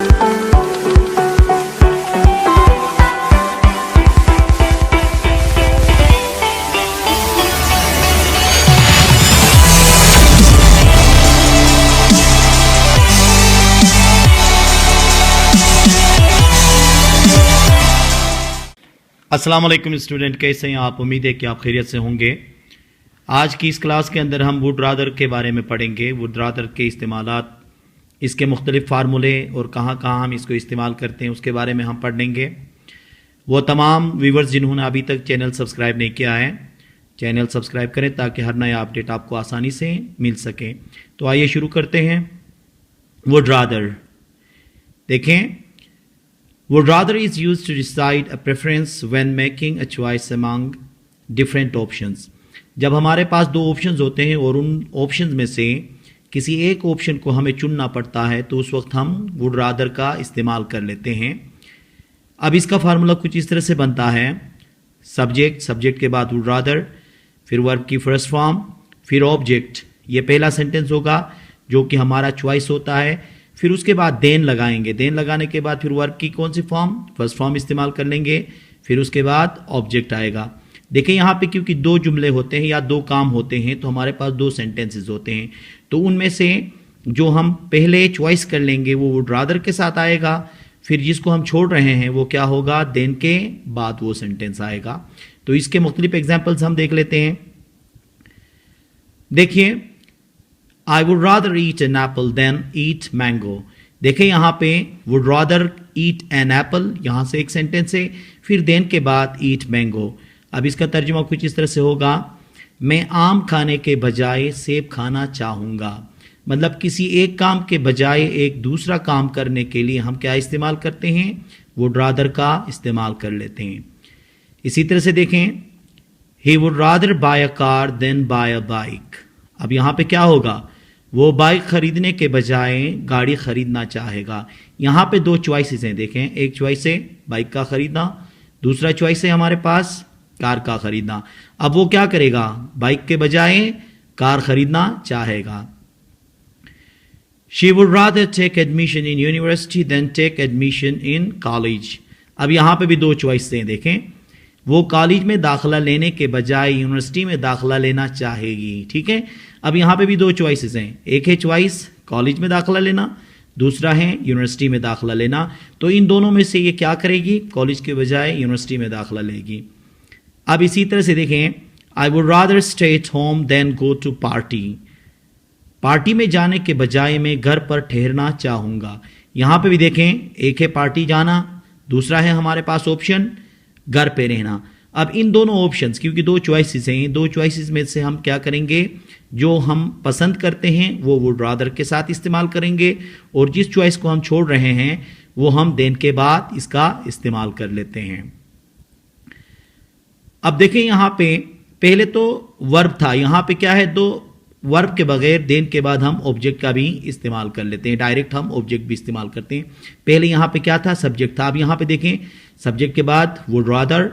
अस्सलाम वालेकुम स्टूडेंट, कैसे हैं आप? उम्मीद है कि आप खैरियत से होंगे। आज की इस क्लास के अंदर हम वुड रादर के बारे में पढ़ेंगे। वुड रादर के इस्तेमालात, इसके मुख्तलिफ फार्मूले और कहाँ कहाँ हम इसको इस्तेमाल करते हैं उसके बारे में हम पढ़ लेंगे। वो तमाम व्यूवर्स जिन्होंने अभी तक चैनल सब्सक्राइब नहीं किया है, चैनल सब्सक्राइब करें ताकि हर नया अपडेट आपको आसानी से मिल सके। तो आइए शुरू करते हैं। वुड रादर देखें। Would rather is used to decide a preference when making a choice among different options. जब हमारे पास दो ऑप्शंस होते हैं और उन ऑप्शंस में से किसी एक ऑप्शन को हमें चुनना पड़ता है तो उस वक्त हम would rather का इस्तेमाल कर लेते हैं। अब इसका फार्मूला कुछ इस तरह से बनता है। सब्जेक्ट के बाद would rather, फिर वर्ब की फर्स्ट फॉर्म, फिर ऑब्जेक्ट। ये पहला सेंटेंस होगा जो कि हमारा चॉइस होता है। फिर उसके बाद देन लगाएंगे। देन लगाने के बाद फिर वर्ब की कौन सी फॉर्म? फर्स्ट फॉर्म इस्तेमाल कर लेंगे। फिर उसके बाद ऑब्जेक्ट आएगा। देखिए यहाँ पे क्योंकि दो जुमले होते हैं या दो काम होते हैं तो हमारे पास दो सेंटेंसेस होते हैं। तो उनमें से जो हम पहले चॉइस कर लेंगे वो वुड रादर के साथ आएगा। फिर जिसको हम छोड़ रहे हैं वो क्या होगा? देन के बाद वो सेंटेंस आएगा। तो इसके मुख्तलिफ एग्जाम्पल्स हम देख लेते हैं। देखिए, I would rather eat an apple than eat mango. देखें यहाँ पे would rather eat an apple, यहाँ से एक सेंटेंस है। फिर then के बाद eat mango। अब इसका तर्जुमा कुछ इस तरह से होगा, मैं आम खाने के बजाय सेब खाना चाहूँगा। मतलब किसी एक काम के बजाय एक दूसरा काम करने के लिए हम क्या इस्तेमाल करते हैं? would rather का इस्तेमाल कर लेते हैं। इसी तरह से देखें, he would rather buy a car than buy a bike. अब यहाँ पे क्या होगा? वो बाइक खरीदने के बजाय गाड़ी खरीदना चाहेगा। यहाँ पे दो चॉइसेस हैं। देखें, एक चॉइस है बाइक का खरीदना, दूसरा चॉइस है हमारे पास कार का खरीदना। अब वो क्या करेगा? बाइक के बजाय कार खरीदना चाहेगा। She would rather take admission in university than take admission in college. अब यहाँ पे भी दो चॉइस हैं। देखें, वो कॉलेज में दाखिला लेने के बजाय यूनिवर्सिटी में दाखिला लेना चाहेगी। ठीक है, अब यहाँ पे भी दो चॉइसेस हैं। एक है चॉइस कॉलेज में दाखिला लेना, दूसरा है यूनिवर्सिटी में दाखिला लेना। तो इन दोनों में से ये क्या करेगी? कॉलेज के बजाय यूनिवर्सिटी में दाखिला लेगी। अब इसी तरह से देखें, I would rather stay at home than go to party. Party में जाने के बजाय मैं घर पर ठहरना चाहूँगा। यहाँ पे भी देखें, एक है पार्टी जाना, दूसरा है हमारे पास ऑप्शन घर पे रहना। अब इन दोनों ऑप्शंस, क्योंकि दो चॉइसेस हैं, दो चॉइसेस में से हम क्या करेंगे? जो हम पसंद करते हैं वो वुड रादर के साथ इस्तेमाल करेंगे और जिस चॉइस को हम छोड़ रहे हैं वो हम देन के बाद इसका इस्तेमाल कर लेते हैं। अब देखें, यहाँ पे पहले तो वर्ब था, यहाँ पे क्या है? दो वर्ब के बगैर देन के बाद हम ऑब्जेक्ट का भी इस्तेमाल कर लेते हैं। डायरेक्ट हम ऑब्जेक्ट भी इस्तेमाल करते हैं। पहले यहाँ पे क्या था? सब्जेक्ट था। अब यहाँ पे देखें, सब्जेक्ट के बाद वुड रादर,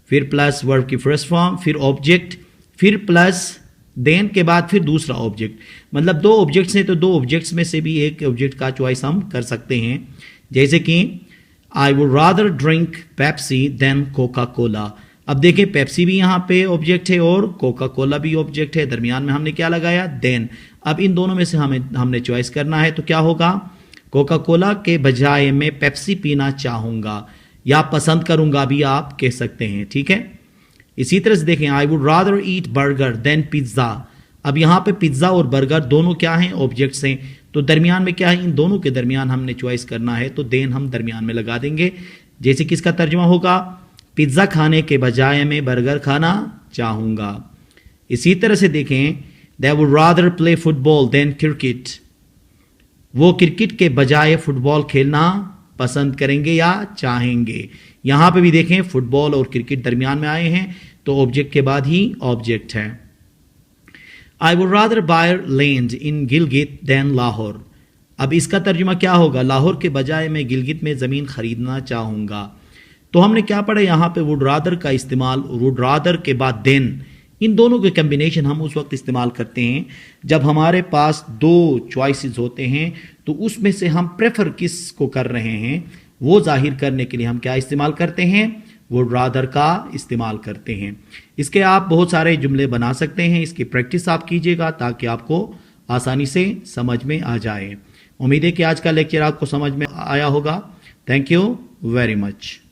फिर प्लस वर्ब की फर्स्ट फॉर्म, फिर ऑब्जेक्ट, फिर प्लस देन के बाद फिर दूसरा ऑब्जेक्ट। मतलब दो ऑब्जेक्ट्स हैं तो दो ऑब्जेक्ट्स में से भी एक ऑब्जेक्ट का चॉइस हम कर सकते हैं। जैसे कि I would rather drink Pepsi than Coca Cola. अब देखें, पेप्सी भी यहाँ पे ऑब्जेक्ट है और कोका कोला भी ऑब्जेक्ट है। दरमियान में हमने क्या लगाया? देन। अब इन दोनों में से हमने चॉइस करना है तो क्या होगा? कोका कोला के बजाय मैं पेप्सी पीना चाहूँगा या पसंद करूँगा भी आप कह सकते हैं। ठीक है, इसी तरह से देखें, I would rather eat burger than pizza. अब यहाँ पे पिज्ज़ा और बर्गर दोनों क्या हैं? ऑब्जेक्ट्स हैं। तो दरमियान में क्या है? इन दोनों के दरमियान हमने चॉइस करना है तो देन हम दरमियान में लगा देंगे। जैसे कि इसका तर्जुमा होगा, पिज्ज़ा खाने के बजाय मैं बर्गर खाना चाहूँगा। इसी तरह से देखें, they would rather play football than cricket. वो क्रिकेट के बजाय फुटबॉल खेलना पसंद करेंगे या चाहेंगे। यहाँ पे भी देखें, फुटबॉल और क्रिकेट दरमियान में आए हैं तो ऑब्जेक्ट के बाद ही ऑब्जेक्ट है। I would rather buy land in Gilgit than Lahore. अब इसका तर्जुमा क्या होगा? लाहौर के बजाय मैं गिलगित में ज़मीन खरीदना चाहूँगा। तो हमने क्या पढ़ा? यहाँ पे वुड रादर का इस्तेमाल, वुड रादर के बाद देन, इन दोनों के कम्बिनेशन हम उस वक्त इस्तेमाल करते हैं जब हमारे पास दो चॉइसेस होते हैं, تو اس میں سے ہم پریفر کس کو کر رہے ہیں وہ ظاہر کرنے کے لیے ہم کیا استعمال کرتے ہیں؟ وہ رادر کا استعمال کرتے ہیں. اس کے آپ بہت سارے جملے بنا سکتے ہیں. اس کی پریکٹس آپ کیجئے گا تاکہ آپ کو آسانی سے سمجھ میں آ جائے. امید ہے کہ آج کا لیکچر آپ کو سمجھ میں آیا ہوگا. Thank you very much.